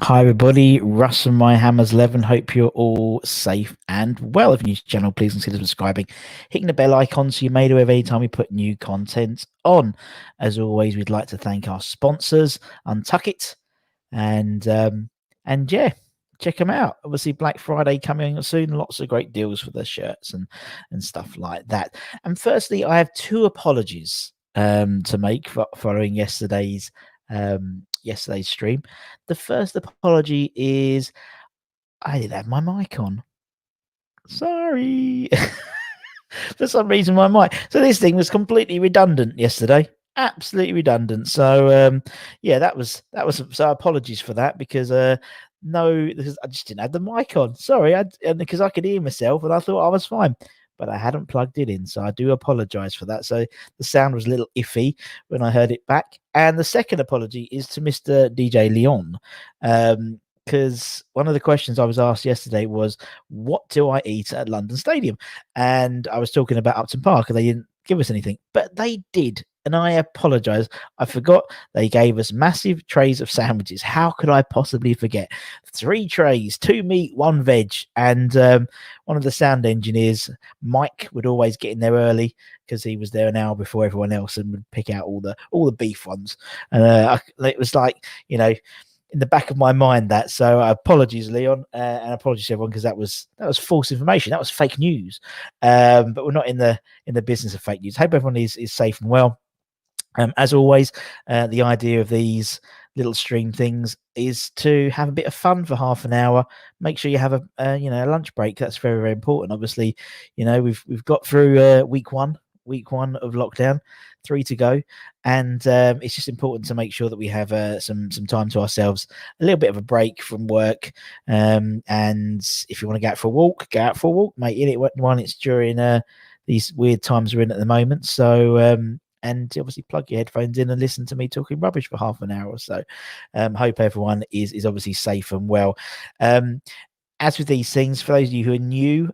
Hi everybody, Russ from My Hammers 11. Hope you're all safe and well. If you're new to the channel, please consider subscribing, hitting the bell icon so you're made aware of any time we put new content on. As always, we'd like to thank our sponsors, Untuck It, and yeah, check them out. Obviously, Black Friday coming soon. Lots of great deals for the shirts and stuff like that. And firstly, I have two apologies to make following yesterday's stream. The first apology is I didn't have my mic on. Sorry. For some reason, my mic. So this thing was completely redundant yesterday. Absolutely redundant. So yeah, that was so apologies for that because because I just didn't have the mic on. Sorry, because I could hear myself and I thought I was fine. But I hadn't plugged it in, so I do apologise for that. So the sound was a little iffy when I heard it back. And the second apology is to Mr. DJ Leon, because one of the questions I was asked yesterday was, "What do I eat at London Stadium?" And I was talking about Upton Park, and they didn't give us anything, but they did. And I apologise. I forgot they gave us massive trays of sandwiches. How could I possibly forget? 3 trays, 2 meat, 1 veg. And one of the sound engineers, Mike, would always get in there early because he was there an hour before everyone else and would pick out all the beef ones. And it was like, in the back of my mind that. So apologies, Leon, and apologies to everyone because that was false information. That was fake news. But we're not in the business of fake news. Hope everyone is safe and well. As always, the idea of these little stream things is to have a bit of fun for half an hour. Make sure you have a lunch break. That's very, very important. Obviously, we've got through week one of lockdown, 3 to go, and it's just important to make sure that we have some time to ourselves, a little bit of a break from work, and if you want to go out for a walk, mate. In it when it's during these weird times we're in at the moment. So and obviously plug your headphones in and listen to me talking rubbish for half an hour or so. Hope everyone is obviously safe and well. As with these things, for those of you who are new,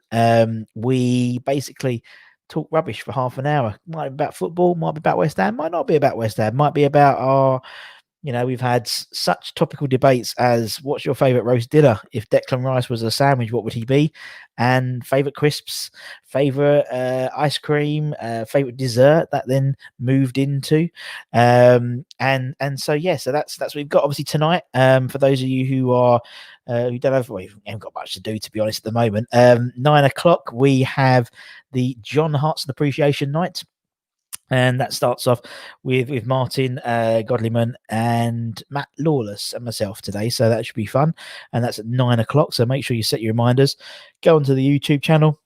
we basically talk rubbish for half an hour. Might be about football, might be about West Ham, might not be about West Ham, might be about our... we've had such topical debates as what's your favourite roast dinner? If Declan Rice was a sandwich, what would he be? And favourite crisps, favourite ice cream, favourite dessert that then moved into. And so, yeah, so that's what we've got obviously tonight. For those of you who are who don't have, we haven't got much to do, to be honest, at the moment. 9 o'clock, we have the John Hartson Appreciation Night. And that starts off with Martin Godliman and Matt Lawless and myself today. So that should be fun. And that's at 9 o'clock. So make sure you set your reminders. Go onto the YouTube channel.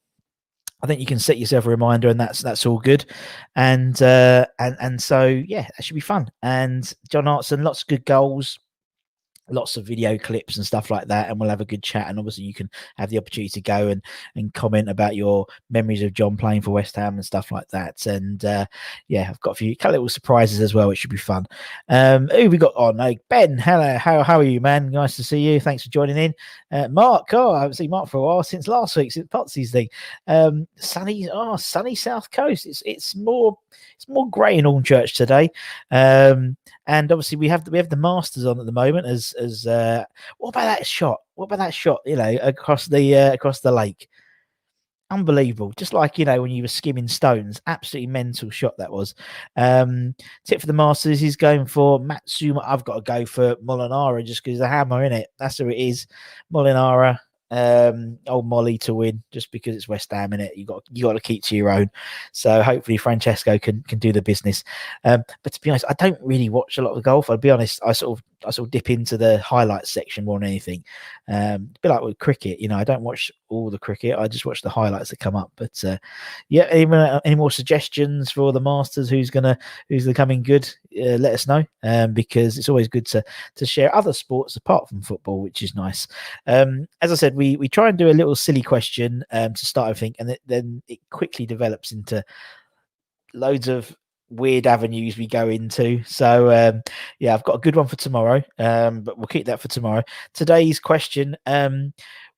I think you can set yourself a reminder, and that's all good. And so, yeah, that should be fun. And John Hartson, lots of good goals, lots of video clips and stuff like that, and we'll have a good chat. And obviously you can have the opportunity to go and comment about your memories of John playing for West Ham and stuff like that. And yeah, I've got a few little surprises as well, which should be fun. Who we got on? Ben, hello, how are you, man? Nice to see you. Thanks for joining in. Mark, I haven't seen Mark for a while, since last week, since Potsy's thing. Sunny South Coast. It's more grey in Hornchurch today. And obviously we have the Masters on at the moment. As what about that shot? Across the lake? Unbelievable. Just like when you were skimming stones. Absolutely mental shot that was. Tip for the Masters is going for Matsuma. I've got to go for Molinara just because the hammer in it. That's who it is. Molinara. Old Molly to win just because it's West Ham in it. You got to keep to your own. So hopefully Francesco can do the business. But to be honest, I don't really watch a lot of golf. I'll be honest. I sort of dip into the highlights section more than anything. A bit like with cricket, I don't watch all the cricket. I just watch the highlights that come up. But yeah, any more suggestions for the Masters? Who's gonna come in good? Let us know, because it's always good to share other sports apart from football, which is nice. As I said, we try and do a little silly question to start, I think, and then it quickly develops into loads of weird avenues we go into. So yeah, I've got a good one for tomorrow, but we'll keep that for tomorrow. Today's question,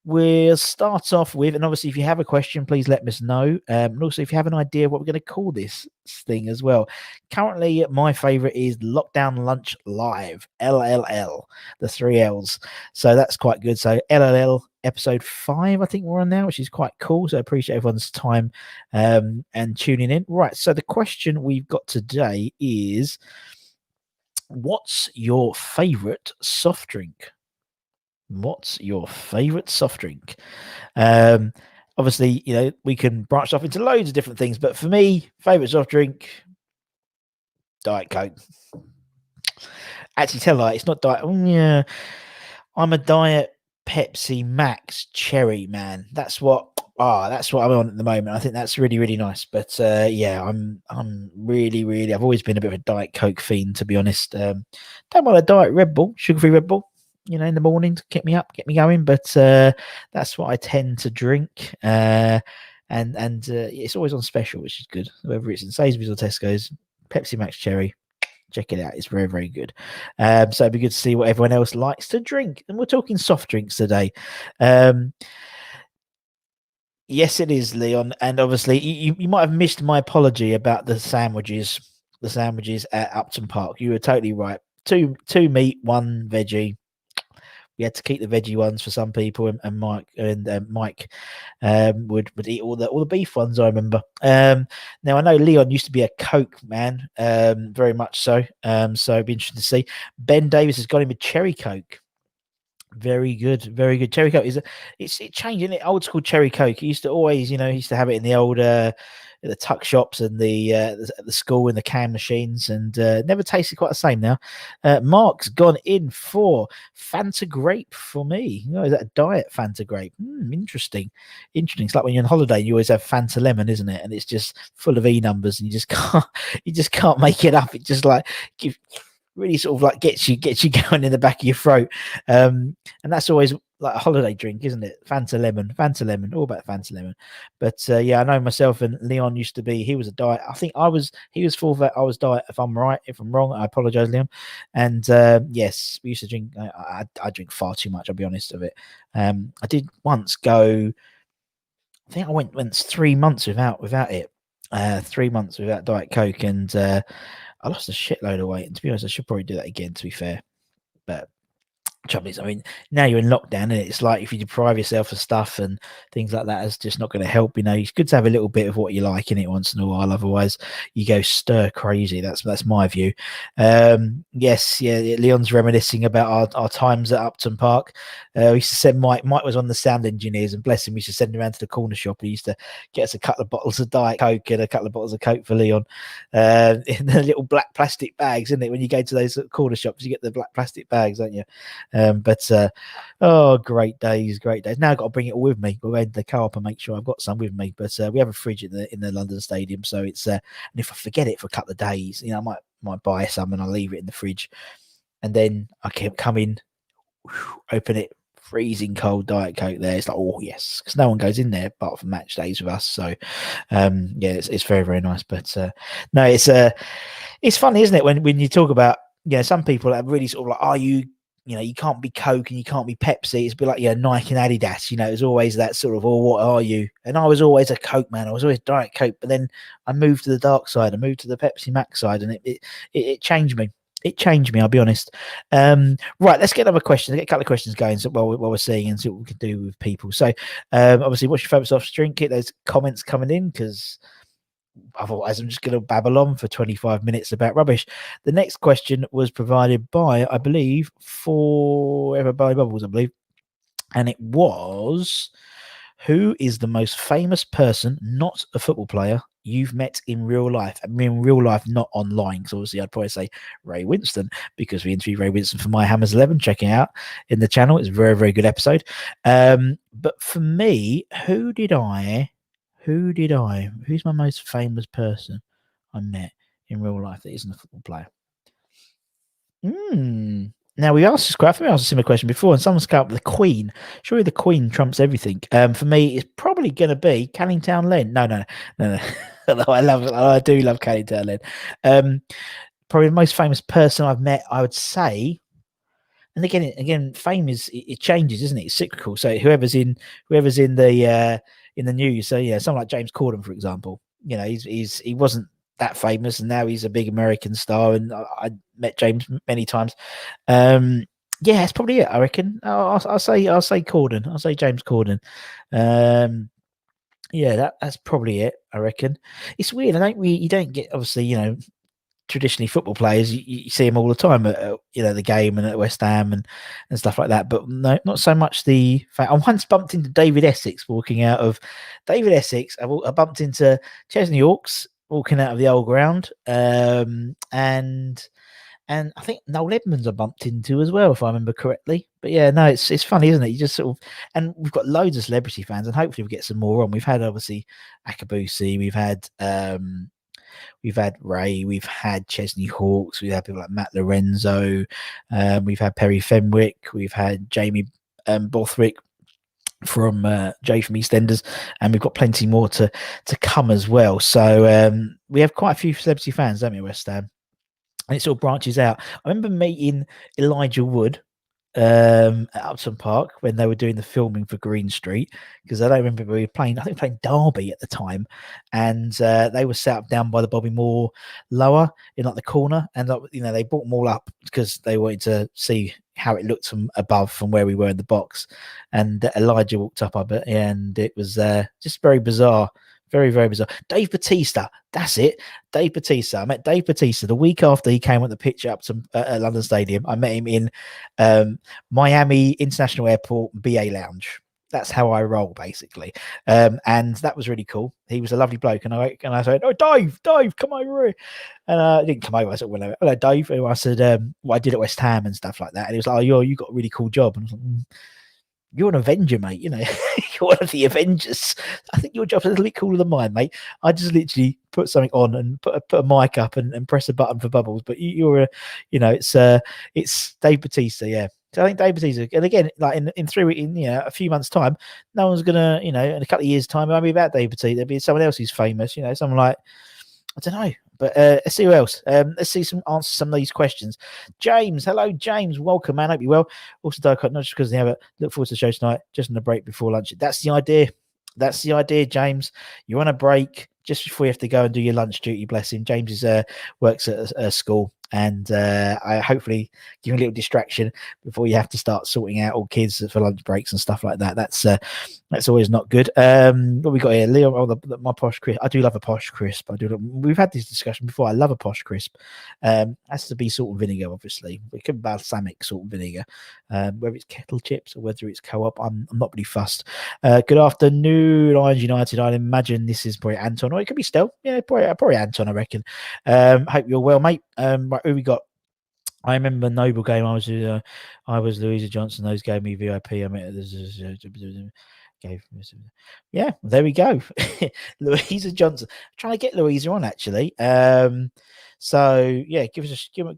we'll start off with, and obviously if you have a question, please let us know. And also if you have an idea what we're going to call this thing as well. Currently, my favorite is Lockdown Lunch Live, LLL, the 3 L's. So that's quite good. So LLL episode 5, I think we're on now, which is quite cool. So I appreciate everyone's time and tuning in. Right. So the question we've got today is, what's your favorite soft drink? What's your favorite soft drink? Obviously, we can branch off into loads of different things, but for me, favorite soft drink, Diet Coke. Actually, tell a lie, it's not Diet. Yeah, I'm a Diet Pepsi Max Cherry man. That's what I'm on at the moment. I think that's really, really nice. But yeah, I'm really. I've always been a bit of a Diet Coke fiend, to be honest. Don't mind a Diet Red Bull, sugar-free Red Bull. In the morning to get me up, get me going. But that's what I tend to drink. And it's always on special, which is good. Whether it's in Sainsbury's or Tesco's, Pepsi Max Cherry, check it out. It's very, very good. So it'd be good to see what everyone else likes to drink. And we're talking soft drinks today. Yes, it is, Leon. And obviously, you might have missed my apology about the sandwiches. The sandwiches at Upton Park. You were totally right. Two meat, one veggie. We had to keep the veggie ones for some people, and Mike would eat all the beef ones. I remember. Now I know Leon used to be a Coke man, very much so. So it'd be interesting to see. Ben Davis has got him with cherry Coke. Very good, very good. Cherry Coke it's changing it. Old school cherry Coke. He used to always, used to have it in the old the tuck shops and the school and the can machines, and never tasted quite the same now. Mark's gone in for Fanta Grape for me. Is that a diet Fanta Grape? Interesting. It's like when you're on holiday, you always have Fanta Lemon, isn't it? And it's just full of E numbers, and you just can't make it up. It just like really sort of like gets you going in the back of your throat, and that's always like a holiday drink, isn't it? Fanta lemon, all about Fanta lemon. But yeah, I know myself and Leon used to be. He was a diet. I think he was full vet. I was diet. If I'm right, if I'm wrong, I apologize, Leon. And yes, we used to drink. I drink far too much. I'll be honest with it. I did once go. I think I went 3 months without it. 3 months without Diet Coke, and I lost a shitload of weight. And to be honest, I should probably do that again, to be fair. But trouble is, I mean, now you're in lockdown, and it's like if you deprive yourself of stuff and things like that, it's just not going to help. It's good to have a little bit of what you like in it once in a while. Otherwise, you go stir crazy. That's my view. Yes, yeah. Leon's reminiscing about our times at Upton Park. We used to send Mike. Mike was on the sound engineers, and bless him, we used to send him around to the corner shop. He used to get us a couple of bottles of Diet Coke and a couple of bottles of Coke for Leon, in the little black plastic bags, isn't it? When you go to those corner shops, you get the black plastic bags, don't you? Great days. Now I've got to bring it all with me. We'll go to the co-op and make sure I've got some with me. But we have a fridge in the London Stadium, so it's and if I forget it for a couple of days, I might buy some and I'll leave it in the fridge, and then I can come in, open it, freezing cold Diet Coke there. It's like, oh yes, because no one goes in there apart from match days with us. So yeah, it's very, very nice. But no, it's funny, isn't it, when you talk about some people that really sort of like, are you you can't be Coke and you can't be Pepsi. It's a bit like Nike and Adidas. It's always that sort of, oh, what are you? And I was always a Coke man. I was always Diet Coke. But then I moved to the dark side. I moved to the Pepsi Max side, and it changed me. It changed me, I'll be honest. Right, let's get another question. Let's get a couple of questions going while we're seeing and see what we can do with people. So, obviously, what's your favourite soft drink? Get those comments coming in, because otherwise I'm just going to babble on for 25 minutes about rubbish. The next question was provided by, I believe, Forever by Bubbles, I believe. And it was, who is the most famous person, not a football player, you've met in real life? I mean, in real life, not online, because obviously I'd probably say Ray Winston, because we interviewed Ray Winston for My Hammers 11. Check it out in the channel. It's a very, very good episode. But for me, who's my most famous person I met in real life that isn't a football player? Now, we asked this question. I think I asked a similar question before, and someone's come up with the Queen. Surely the Queen trumps everything. For me, it's probably going to be Canning Town Len. No. I do love Canning Town Len. Probably the most famous person I've met, I would say, And again, fame it changes, isn't it? It's cyclical. So whoever's in the news. So yeah, someone like James Corden, for example. He wasn't that famous, and now he's a big American star. And I met James many times. Yeah, that's probably it. I reckon. I'll say Corden. I'll say James Corden. Yeah, that's probably it. I reckon. It's weird. You don't get, obviously, traditionally football players, you see them all the time at the game and at West Ham and stuff like that. But no, not so much the fact. I once bumped into David Essex walking out of David Essex. I bumped into Chesney Hawkes walking out of the old ground, and I think Noel Edmonds I bumped into as well, if I remember correctly. But yeah, no, it's funny, isn't it? You just sort of, and we've got loads of celebrity fans, and hopefully we'll get some more on. We've had, obviously, Akabusi, we've had Ray, we've had Chesney Hawkes, we've had people like Matt Lorenzo, we've had Perry Fenwick, we've had Jamie Bothwick from Jay from EastEnders, and we've got plenty more to come as well. So we have quite a few celebrity fans, don't we, West Ham? And it sort of branches out. I remember meeting Elijah Wood at Upton Park when they were doing the filming for Green Street, because I don't remember, we were playing, I think playing Derby at the time, and they were set up down by the Bobby Moore lower in like the corner, and they brought them all up because they wanted to see how it looked from above, from where we were in the box. And Elijah walked up it, and it was just very bizarre. Very, very bizarre. Dave Bautista, that's it. Dave Bautista. I met Dave Bautista the week after he came on the pitch up to London Stadium. I met him in Miami International Airport BA Lounge. That's how I roll, basically. And that was really cool. He was a lovely bloke. And I said, "Oh, Dave, come over here." And he didn't come over. I said, "Well, hello, Dave." And I said, what I did at West Ham and stuff like that. And he was like, "Oh, you got a really cool job." And I was like, "You're an Avenger, mate. You're one of the Avengers. I think your job's a little bit cooler than mine, mate. I just literally put something on and put a mic up and press a button for bubbles. But you're it's Dave Bautista, yeah." So I think Dave Bautista, and again, like in a few months' time, no one's gonna, in a couple of years' time, it won't be about Dave Bautista. There'll be someone else who's famous, someone like, I don't know. But let's see who else. Let's see answer some of these questions. James, hello, James. Welcome, man. Hope you're well. Also, not just because they have it. Look forward to the show tonight, just on a break before lunch. That's the idea. That's the idea, James. You're on a break just before you have to go and do your lunch duty. Bless him. James works at a school, and I hopefully give him a little distraction before you have to start sorting out all kids for lunch breaks and stuff like that. That's always not good. What we got here, Leo? My posh crisp. I do love a posh crisp. We've had this discussion before. I love a posh crisp. Has to be salt and vinegar, obviously. It could be balsamic salt and vinegar. Whether it's kettle chips or whether it's co-op, I'm not really fussed. Good afternoon, Lions United. I imagine this is probably Anton, or it could be Stel. Yeah, probably Anton, I reckon. Hope you're well, mate. Right, who we got? I remember Noble game. I was Louisa Johnson. Those gave me VIP. I mean, yeah, there we go. Louisa Johnson. Trying to get Louisa on, actually. So yeah, give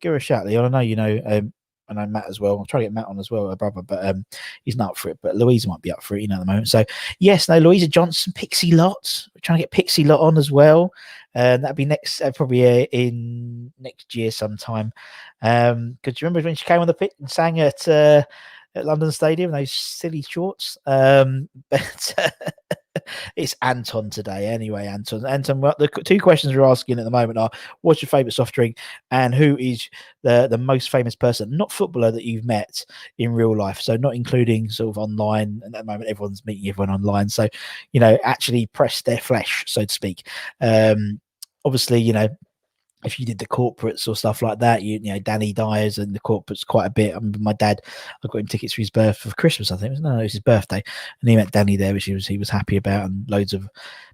her a shout, Leon. I know I know Matt as well. I'm trying to get Matt on as well, her brother, but he's not up for it. But Louisa might be up for it, at the moment. So yes, no, Louisa Johnson, Pixie Lot. We're trying to get Pixie Lot on as well. That'd be next, probably in next year sometime. Because you remember when she came on the pit and sang at London Stadium, those silly shorts. But it's Anton today, anyway. Anton. The two questions we're asking at the moment are: what's your favourite soft drink, and who is the most famous person, not footballer, that you've met in real life? So not including sort of online. And at the moment, everyone's meeting everyone online. So actually press their flesh, so to speak. Obviously, if you did the corporates or stuff like that, Danny Dyers and the corporates quite a bit. I remember my dad, I got him tickets for his birthday, for Christmas, I think. No, it was his birthday. And he met Danny there, which he was happy about, and loads of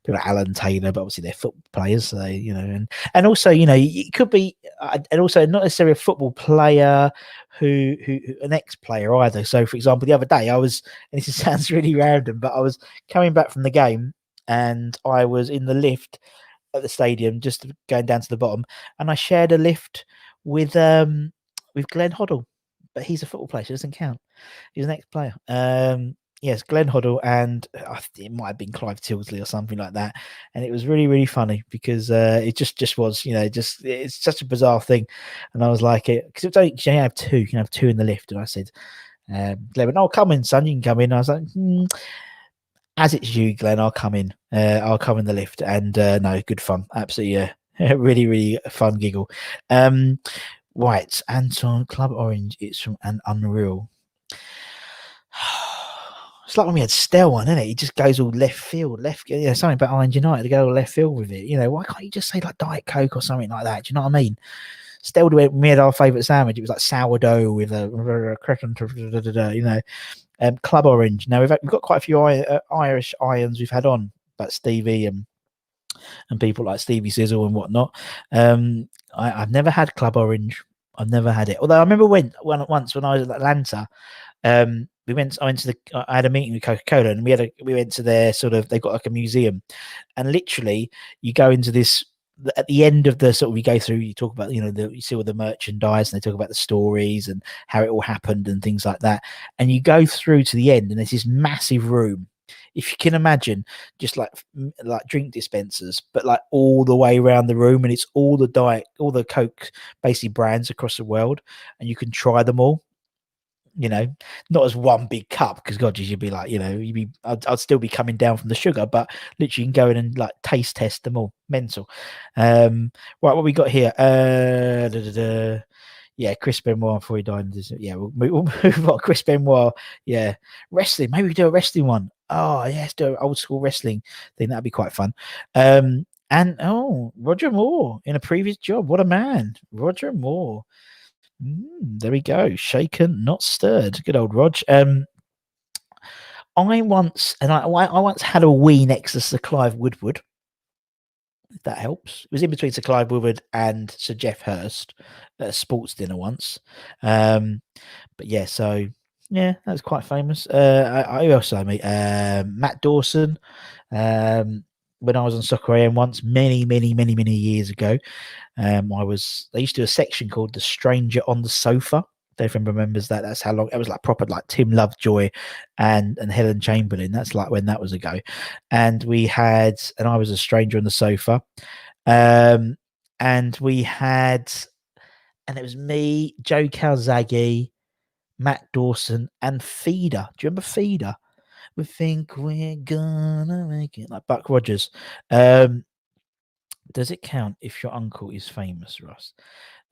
people like Alan Taylor, but obviously they're football players. So and also, it could be, and also not necessarily a football player who an ex-player either. So for example, the other day and this sounds really random, but I was coming back from the game and I was in the lift at the stadium, just going down to the bottom, and I shared a lift with Glenn Hoddle, but he's a football player, so it doesn't count. He's an ex-player. Yes, Glenn Hoddle, and it might have been Clive Tilsley or something like that. And it was really, really funny because it just was, just it's such a bizarre thing. And I was like, it because it's only you can have two, you can have two in the lift. And I said, Glenn went, "Oh, come in, son, you can come in." I was like, as it's you, Glenn, I'll come in. I'll come in the lift. And no, good fun, absolutely, really, really fun giggle. Right, Anton Club Orange. It's from an Unreal. It's like when we had Stell one, isn't it? He just goes all left field, something about Iron United to go all left field with it. Why can't you just say like Diet Coke or something like that? Do you know what I mean? Stell, we had our favourite sandwich. It was like sourdough with a cracker, Club Orange. Now we've got quite a few Irish irons we've had on, but Stevie and people like Stevie Sizzle and whatnot. I've never had Club Orange. I've never had it. Although I remember once when I was at Atlanta, I had a meeting with Coca-Cola, and we went to their they've got like a museum, and literally you go into this at the end of the you go through, you talk about, you see all the merchandise, and they talk about the stories and how it all happened and things like that. And you go through to the end, and there's this massive room. If you can imagine, just like drink dispensers, but like all the way around the room, and it's all the Coke basically brands across the world, and you can try them all. Not as one big cup, because God, you'd be like, I'd still be coming down from the sugar, but literally you can go in and like taste test them all. Mental. Right, what we got here? Yeah, Chris Benoit before he died. Yeah, we'll move on. Chris Benoit. Yeah, wrestling. Maybe we do a wrestling one. Oh, yeah, let's do an old school wrestling thing. That'd be quite fun. And Roger Moore in a previous job. What a man, Roger Moore. There we go. Shaken, not stirred. Good old Rog. I once had a wee next to Sir Clive Woodward. If that helps. It was in between Sir Clive Woodward and Sir Geoff Hurst at a sports dinner once. But yeah, so yeah, that was quite famous. I also meet Matt Dawson. When I was on Soccer AM once, many years ago. They used to do a section called The Stranger on the Sofa. Everyone remembers that. That's how long it was, like proper like Tim Lovejoy and Helen Chamberlain. That's like when that was ago. And I was a stranger on the sofa. And it was me, Joe Calzaghe, Matt Dawson, and Feeder. Do you remember Feeder? We think we're gonna make it, like Buck Rogers. Does it count if your uncle is famous, Russ?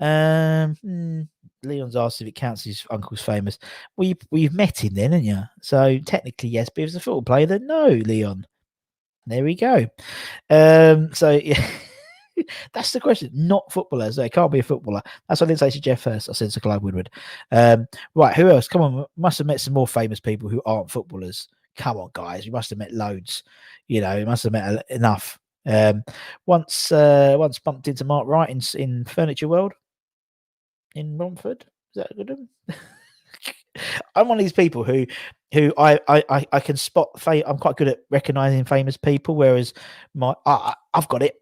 Leon's asked if it counts if his uncle's famous. Well, you've met him then, haven't you? So technically, yes. But if it's a football player, then no, Leon. There we go. So yeah, that's the question. Not footballers. They can't be a footballer. That's what I didn't say to Geoff Hurst. I said to Clive Woodward. Right, who else? Come on, must have met some more famous people who aren't footballers. Come on, guys, you must have met loads. You must have met enough. Once bumped into Mark Wright in Furniture World in Romford. Is that a good one? I'm one of these people who I can spot. I'm quite good at recognizing famous people, whereas I've got it.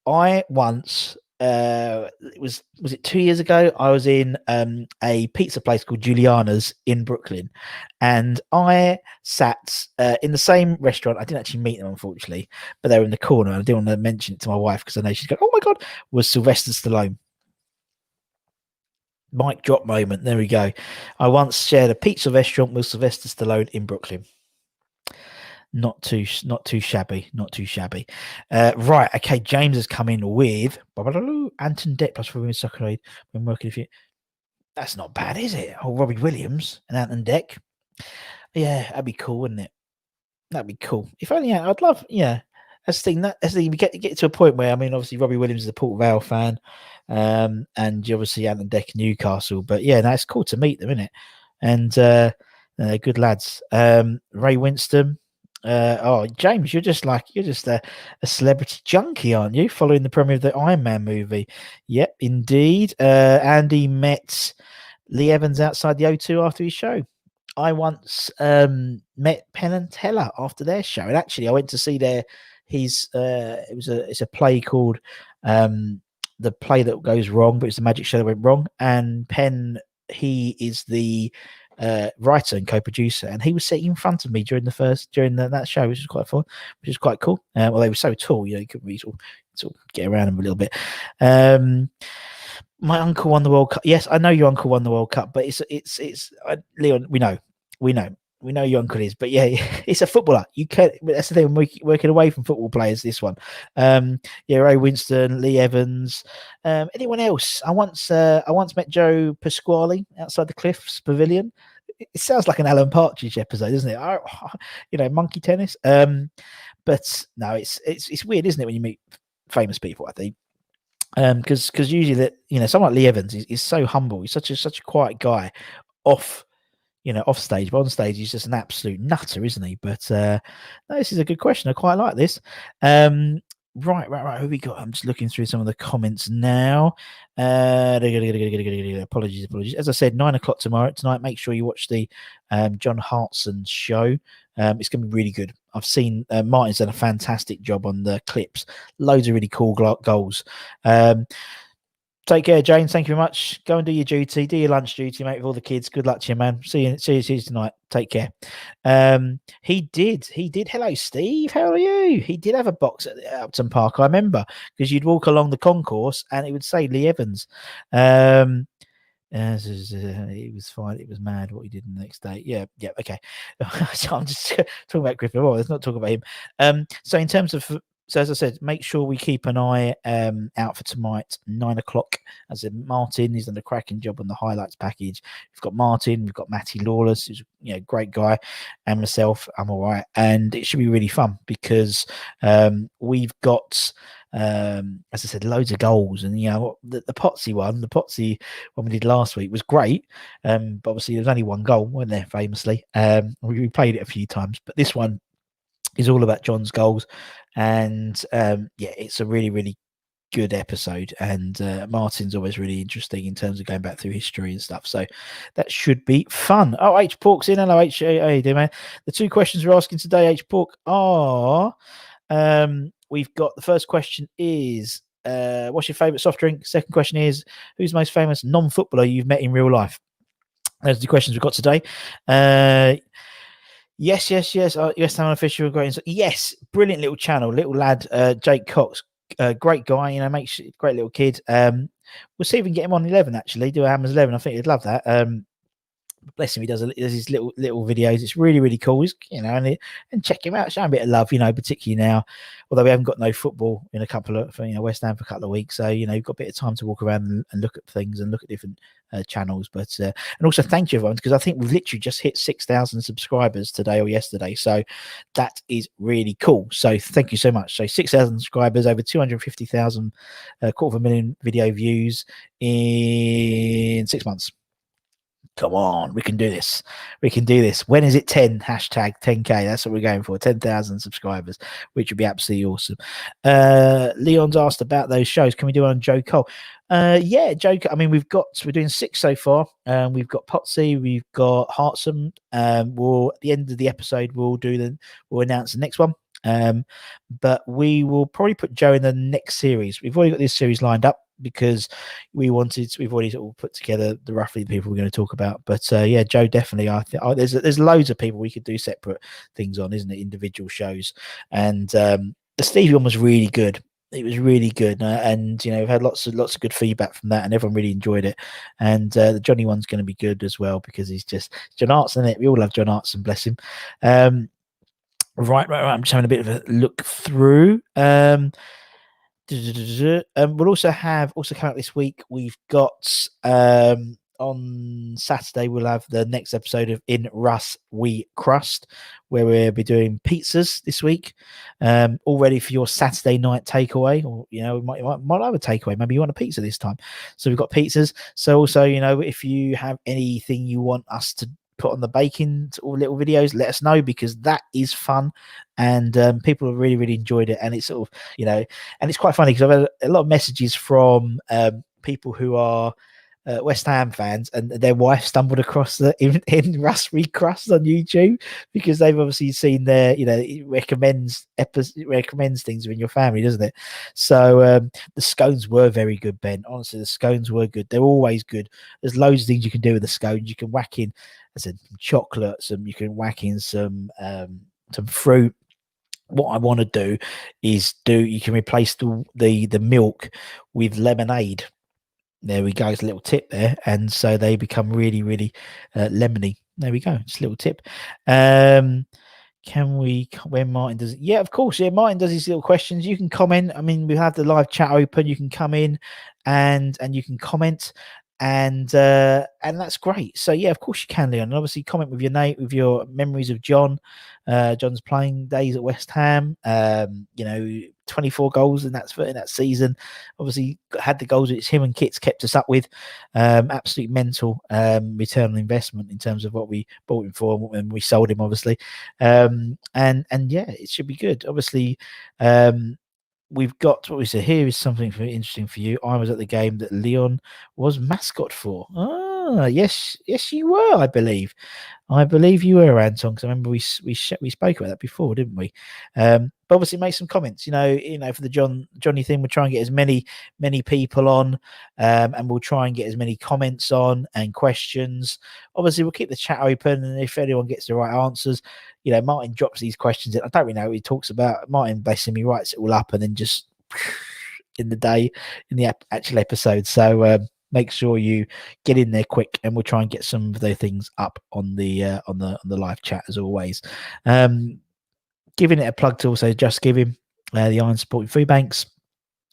I once was it 2 years ago? I was in a pizza place called Juliana's in Brooklyn, and I sat in the same restaurant. I didn't actually meet them, unfortunately, but they were in the corner. And I didn't want to mention it to my wife because I know she's going, "Oh my God!" Was Sylvester Stallone. Mic drop moment. There we go. I once shared a pizza restaurant with Sylvester Stallone in Brooklyn. Not too shabby. Right. Okay. James has come in with Anton Deck plus for Women's Soccer Aid when working with you. That's not bad, is it? Oh, Robbie Williams and Anton Deck. Yeah, that'd be cool, wouldn't it? That'd be cool. If only I'd love. Yeah. That's the thing. We get to a point where, I mean, obviously Robbie Williams is a Port Vale fan, and you obviously Anton Deck Newcastle. But yeah, no, it's cool to meet them, isn't it? And good lads. Ray Winston. James, you're just a celebrity junkie, aren't you? Following the premiere of the Iron Man movie. Yep, indeed. Andy met Lee Evans outside the O2 after his show. I once met Penn and Teller after their show, and actually I went to see it's a play called The Play That Goes Wrong, but it's the magic show that went wrong. And Penn, he is the writer and co-producer, and he was sitting in front of me during that show, which was quite fun, which is quite cool. Well, they were so tall, you couldn't really sort of get around them a little bit. My uncle won the World Cup. Yes, I know your uncle won the World Cup, but it's Leon. We know your uncle is, but yeah, it's a footballer. You can't. That's the thing. Working away from football players. This one, Ray Winston, Lee Evans, anyone else? I once met Joe Pasquale outside the Cliffs Pavilion. It sounds like an Alan Partridge episode, doesn't it? Monkey tennis. But no, it's weird, isn't it, when you meet famous people? I think. Because usually that someone like Lee Evans is so humble. He's such a quiet guy off stage, but on stage he's just an absolute nutter, isn't he? But no, this is a good question. I quite like this. Right. Who we got? I'm just looking through some of the comments now. Apologies. As I said, 9:00 tonight. Make sure you watch the John Hartson show. It's going to be really good. I've seen Martin's done a fantastic job on the clips. Loads of really cool goals. Take care, James. Thank you very much. Go and do your duty. Do your lunch duty, mate, with all the kids. Good luck to you, man. See you tonight. Take care. He did. Hello, Steve. How are you? He did have a box at Upton Park, I remember, because you'd walk along the concourse and it would say Lee Evans. It was fine. It was mad what he did the next day. Yeah. Okay. So I'm just talking about Griffin. Well, let's not talk about him. So in terms of, as I said, make sure we keep an eye out for tonight, 9:00. As I said, Martin, he's done a cracking job on the highlights package. We've got Martin, we've got Matty Lawless, who's a great guy, and myself. I'm all right, and it should be really fun because we've got. As I said, loads of goals, and the Potsy one we did last week was great, but obviously there was only one goal, wasn't there, famously. We played it a few times, but this one is all about John's goals, and it's a really, really good episode, and Martin's always really interesting in terms of going back through history and stuff, so that should be fun. H Pork's in. Hello, H. How you doing, man? The two questions we're asking today, H Pork, are we've got the first question is what's your favorite soft drink? Second question is who's the most famous non-footballer you've met in real life? Those are the questions we've got today. Yes. Yes, Town Official. Great. Yes, brilliant little channel, little lad, Jake Cox, great guy. Makes great little kid. We'll see if we can get him on 11. Actually, do a Hammers 11. I think he'd love that. Bless him, he does his little videos. It's really, really cool. And check him out, show him a bit of love, particularly now, although we haven't got no football in a couple of West Ham for a couple of weeks, so you've got a bit of time to walk around and look at things and look at different channels. But and also thank you everyone, because I think we've literally just hit 6,000 subscribers today or yesterday, so that is really cool. So thank you so much. So 6,000 subscribers, over 250,000, 250,000 video views in 6 months. Come on, we can do this. When is it 10? Hashtag 10K. That's what we're going for. 10,000 subscribers, which would be absolutely awesome. Leon's asked about those shows. Can we do it on Joe Cole? Yeah, Joe. I mean, we're doing 6 so far. We've got Potsy, we've got Hartsome. We'll at the end of the episode, we'll announce the next one. But we will probably put Joe in the next series. We've already got this series lined up because we've already sort of put together roughly the people we're going to talk about. But yeah, Joe, definitely. I think there's loads of people we could do separate things on, isn't it? Individual shows. And the Stevie one was really good. It was really good, and we've had lots of good feedback from that, and everyone really enjoyed it. And the Johnny one's going to be good as well, because he's just John Hartson, isn't it? We all love John Hartson, bless him. Right. I'm just having a bit of a look through. We'll also come out this week. We've got on Saturday we'll have the next episode of In Russ We Crust, where we'll be doing pizzas this week. All ready for your Saturday night takeaway, or we might have a takeaway. Maybe you want a pizza this time. So we've got pizzas. So also if you have anything you want us to put on the baking or little videos, let us know, because that is fun, and people have really, really enjoyed it. And it's sort of and it's quite funny because I've had a lot of messages from people who are West Ham fans, and their wife stumbled across in Russ Recrust on YouTube, because they've obviously seen their, it recommends things within your family, doesn't it? So the scones were very good, Ben. Honestly, the scones were good. They're always good. There's loads of things you can do with the scones. You can whack in, I said, chocolate, you can whack in some fruit. What I want to do is you can replace the milk with lemonade. There we go. It's a little tip there. And so they become really, really lemony. There we go. It's a little tip. When Martin does it? Yeah, of course. Yeah, Martin does his little questions. You can comment. I mean, we have the live chat open. You can come in and you can comment. And that's great. So yeah, of course you can, Leon. And obviously comment with your memories of John's playing days at West Ham. 24 goals in that season. Obviously had the goals it's him and Kits kept us up with. Absolute mental return on investment in terms of what we bought him for and we sold him, obviously. And yeah, it should be good. Obviously, we've got what we say here is something very interesting for you. I was at the game that Leon was mascot for. Yes, you were, I believe. I believe you were, Anton, because I remember we spoke about that before, didn't we? But obviously make some comments, for the Johnny thing. We'll try and get as many people on, and we'll try and get as many comments on and questions. Obviously, we'll keep the chat open, and if anyone gets the right answers, Martin drops these questions in. I don't really know what he talks about. Martin basically writes it all up and then just in the actual episode. So make sure you get in there quick, and we'll try and get some of those things up on the live chat as always. Giving it a plug to also Just Give Him, the Iron Supporting Food Banks,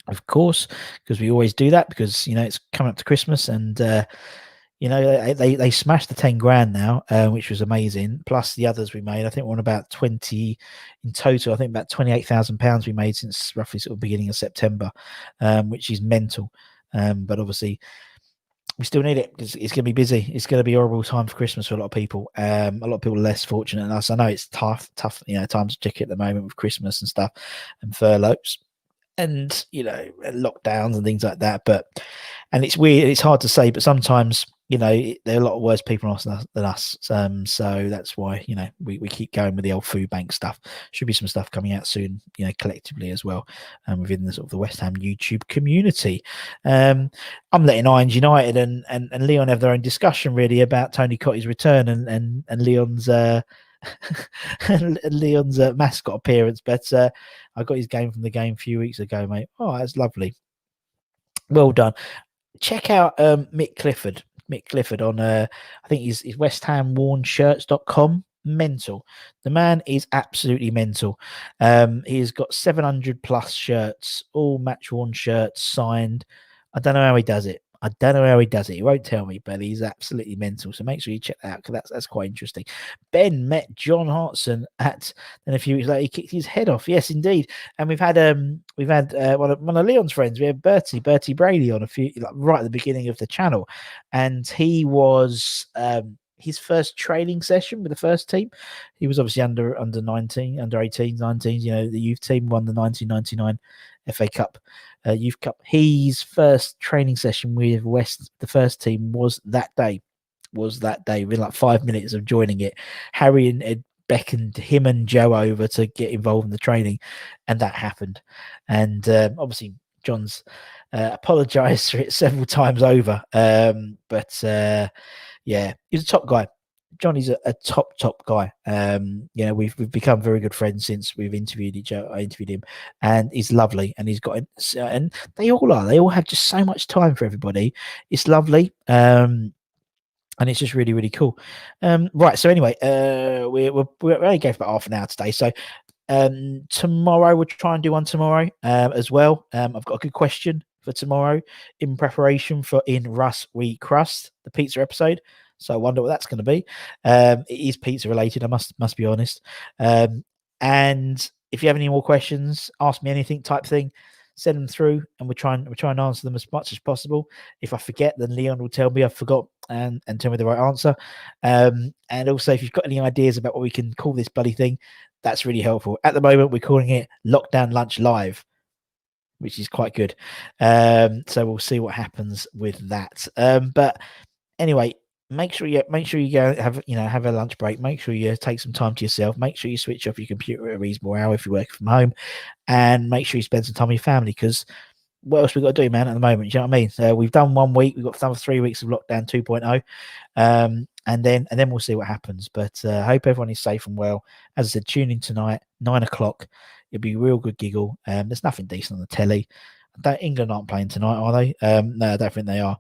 of course, because we always do that because it's coming up to Christmas, and they smashed the 10 grand now, which was amazing. Plus the others we made. I think we're on about 20 in total. I think about £28,000 we made since roughly sort of beginning of September, which is mental. But obviously we still need it because it's going to be busy. It's going to be a horrible time for Christmas for a lot of people. A lot of people are less fortunate than us. I know it's tough, times to check at the moment with Christmas and stuff and furloughs and, lockdowns and things like that. And it's weird. It's hard to say, but sometimes, there are a lot of worse people than us. So that's why, we keep going with the old food bank stuff. Should be some stuff coming out soon, collectively as well, within the sort of the West Ham YouTube community. I'm letting Irons United and Leon have their own discussion really about Tony Cottee's return and Leon's Leon's mascot appearance. But I got his game from the game a few weeks ago, mate. Oh, that's lovely. Well done. Check out Mick Clifford on I think he's westhamwornshirts.com. Mental. The man is absolutely mental. He's got 700 plus shirts, all match worn shirts signed. I don't know how he does it. He won't tell me, but he's absolutely mental. So make sure you check that out because that's quite interesting. Ben met John Hartson and a few weeks later he kicked his head off. Yes, indeed. And we've had one of Leon's friends. We had Bertie Brady on right at the beginning of the channel, and he was his first training session with the first team. He was obviously under 19, under 18s, 19s. The youth team won the 1999 FA Cup. Youth Cup. His first training session with the first team was that day. Within like 5 minutes of joining it, Harry and Ed beckoned him and Joe over to get involved in the training, and that happened. And obviously John's apologized for it several times over. But yeah, he's a top guy. Johnny's a top guy. We've become very good friends since we've interviewed each other. I interviewed him, and he's lovely. And he's got, and they all are. They all have just so much time for everybody. It's lovely. And it's just really, really cool. Right. So anyway, we only gave about half an hour today. So tomorrow we'll try and do one tomorrow as well. I've got a good question for tomorrow in preparation for In Russ We Crust, the pizza episode. So I wonder what that's going to be. It is pizza related, I must be honest. And if you have any more questions, ask me anything type thing, send them through, and we'll try and answer them as much as possible. If I forget, then Leon will tell me I forgot and tell me the right answer. And also, if you've got any ideas about what we can call this bloody thing, that's really helpful. At the moment, we're calling it Lockdown Lunch Live. which is quite good. So we'll see what happens with that. But anyway, make sure you go have a lunch break. Make sure you take some time to yourself. Make sure you switch off your computer at a reasonable hour if you're working from home, and make sure you spend some time with your family, because what else we got to do, man, at the moment? Do you know what I mean? We've done 1 week. We've got done 3 weeks of lockdown 2.0. And then we'll see what happens. But I hope everyone is safe and well. As I said, tune in tonight, 9 o'clock. It'll be a real good giggle. There's nothing decent on the telly. England aren't playing tonight, are they? No, I don't think they are.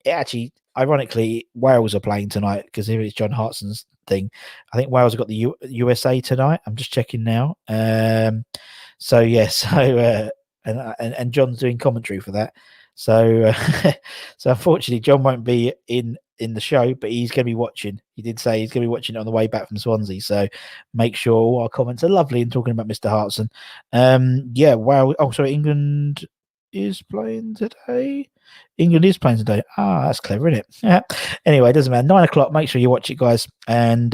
Actually, ironically, Wales are playing tonight, because here it's John Hartson's thing. I think Wales have got the USA tonight. I'm just checking now. So and John's doing commentary for that. So so unfortunately, John won't be in the show, but he's going to be watching. He did say he's going to be watching it on the way back from Swansea. So make sure all our comments are lovely and talking about Mr. Hartson. Wow. Oh, sorry, England is playing today. England is playing today. Ah, that's clever, isn't it? Yeah. Anyway, it doesn't matter. 9 o'clock. Make sure you watch it, guys, and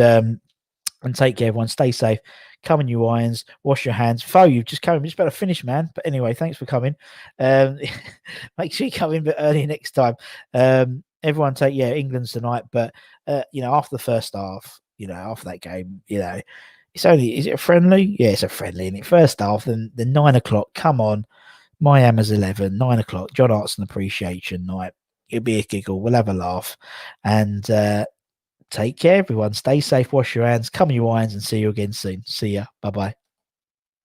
take care, everyone. Stay safe. Come in your irons, wash your hands. Fo, you've just come in. Just better finish, man. But anyway, thanks for coming. Make sure you come in a bit early next time. Everyone England's tonight, but after the first half, after that game, it's only, is it a friendly? Yeah, it's a friendly, isn't it? First half, then the 9 o'clock, come on. My Hammer's 11, 9 o'clock, John Hartson Appreciation Night. It'll be a giggle. We'll have a laugh. And take care, everyone. Stay safe, wash your hands, come in your irons, and see you again soon. See ya. Bye-bye.